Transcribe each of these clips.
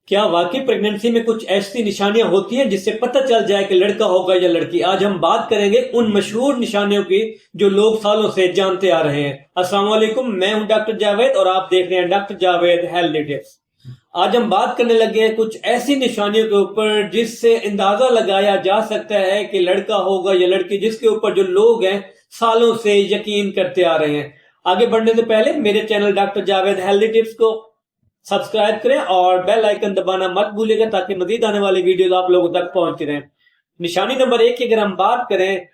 کیا واقعی प्रेगनेंसी में कुछ ऐसी निशानियां होती हैं जिससे पता चल जाए कि लड़का होगा या लड़की? आज हम बात करेंगे उन मशहूर निशानियों की जो लोग सालों से जानते आ रहे हैं। अस्सलाम वालेकुम, मैं हूं डॉक्टर जावेद और आप देख रहे हैं डॉक्टर जावेद हेल्थ टिप्स। आज हम बात करने लगे हैं कुछ ऐसी निशानियों के ऊपर जिससे अंदाजा लगाया जा सकता है कि लड़का होगा या लड़की, जिसके ऊपर जो लोग हैं सालों से यकीन करते आ रहे हैं। आगे बढ़ने से पहले मेरे channel doctor Javed health tips को सब्सक्राइब करें और बेल आइकन दबाना मत भूलिएगा ताकि मजीद आने वाली वीडियोस आप लोगों तक पहुंचती रहें। निशानी नंबर 1 की अगर हम बात करें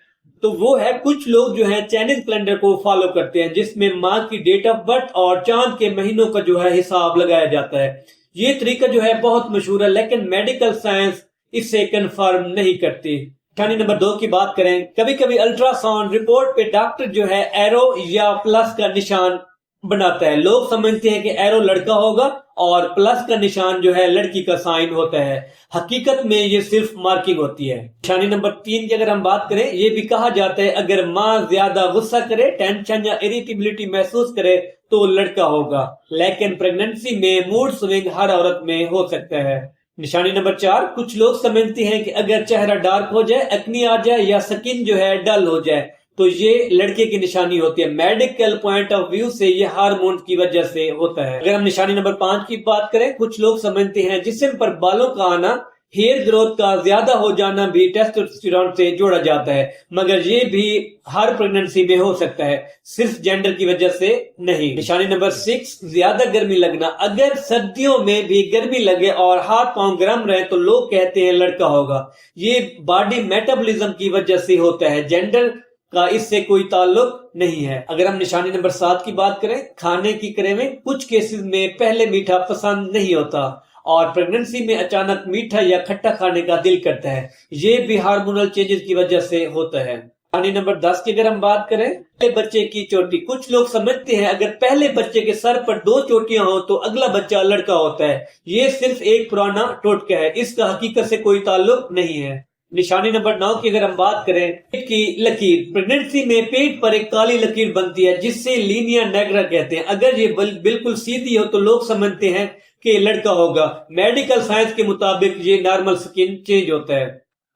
तो वो है कुछ लोग जो है चाइनीज कैलेंडर को फॉलो करते हैं, जिसमें माँ की डेट ऑफ बर्थ और चांद के महीनों का जो है हिसाब लगाया जाता है। ये तरीका जो है बहुत मशहूर है, लेकिन मेडिकल साइंस इसे कंफर्म नहीं करती। निशानी नंबर 2 की बात करें, कभी कभी अल्ट्रासाउंड रिपोर्ट पे डॉक्टर जो है एरो या प्लस का निशान बनाता है। लोग समझते हैं कि एरो लड़का होगा और प्लस का निशान जो है लड़की का साइन होता है। हकीकत में ये सिर्फ मार्किंग होती है। निशानी नंबर 3 की अगर हम बात करें, ये भी कहा जाता है अगर माँ ज्यादा गुस्सा करे, टेंशन या इरिटेबिलिटी महसूस करे तो लड़का होगा, लेकिन प्रेगनेंसी में मूड स्विंग हर औरत में हो सकता है। निशानी नंबर 4, कुछ लोग समझते हैं कि अगर चेहरा डार्क हो जाए, एक्नी आ जाए या स्किन जो है डल हो जाए तो ये लड़के की निशानी होती है। मेडिकल पॉइंट ऑफ व्यू से ये हार्मोन की वजह से होता है। अगर हम निशानी नंबर 5 की बात करें, कुछ लोग समझते हैं जिस्म पर बालों का आना, हेयर ग्रोथ का ज्यादा हो जाना भी टेस्टोस्टेरोन से जोड़ा जाता है, मगर ये भी हर प्रेगनेंसी में हो सकता है, सिर्फ जेंडर की वजह से नहीं। निशानी नंबर 6, ज्यादा गर्मी लगना। अगर सर्दियों में भी गर्मी लगे और हाथ पांव गर्म रहे तो लोग कहते हैं लड़का होगा। ये बॉडी मेटाबॉलिज्म की वजह से होता है, जेंडर का इससे कोई ताल्लुक नहीं है। अगर हम निशानी नंबर 7 की बात करें, खाने की क्रेविंग। कुछ केसेस में पहले मीठा पसंद नहीं होता और प्रेगनेंसी में अचानक मीठा या खट्टा खाने का दिल करता है। ये भी हार्मोनल चेंजेस की वजह से होता है। निशानी नंबर 10 की अगर हम बात करें, पहले बच्चे की चोटी। कुछ लोग समझते हैं अगर पहले बच्चे के सर पर 2 चोटियां हो तो अगला बच्चा लड़का होता है। ये सिर्फ एक पुराना टोटका है, इसका हकीकत से कोई ताल्लुक नहीं है। निशानी नंबर 9 की अगर हम बात करें, पेट की लकीर। प्रेगनेंसी में पेट पर एक काली लकीर बनती है जिससे लीनिया नेग्रा कहते हैं। अगर ये बिल्कुल सीधी हो तो लोग समझते हैं कि लड़का होगा। मेडिकल साइंस के मुताबिक ये नॉर्मल स्किन चेंज होता है।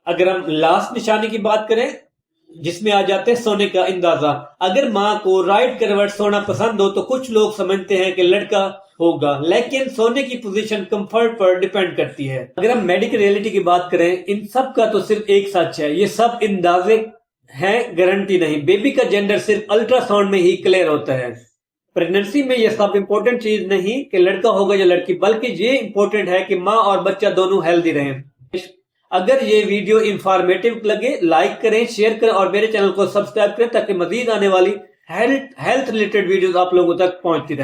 अगर हम लास्ट निशानी की बात करें, जिसमें आ जाते हैं सोने का अंदाजा। अगर माँ को राइट करवट सोना पसंद हो तो कुछ लोग समझते हैं कि लड़का होगा, लेकिन सोने की पोजीशन कंफर्ट पर डिपेंड करती है। अगर हम मेडिकल रियलिटी की बात करें, इन सब का तो सिर्फ एक सच है, ये सब अंदाजे हैं, गारंटी नहीं। बेबी का जेंडर सिर्फ अल्ट्रासाउंड में ही क्लियर होता है। प्रेगनेंसी में ये सब इम्पोर्टेंट चीज नहीं कि लड़का होगा या लड़की, बल्कि ये इम्पोर्टेंट है कि माँ और बच्चा दोनों हेल्दी रहें। अगर ये वीडियो इंफॉर्मेटिव लगे, लाइक करें, शेयर करें और मेरे चैनल को सब्सक्राइब करें ताकि मजीद आने वाली हेल्थ रिलेटेड वीडियोस आप लोगों तक पहुंचती रहे।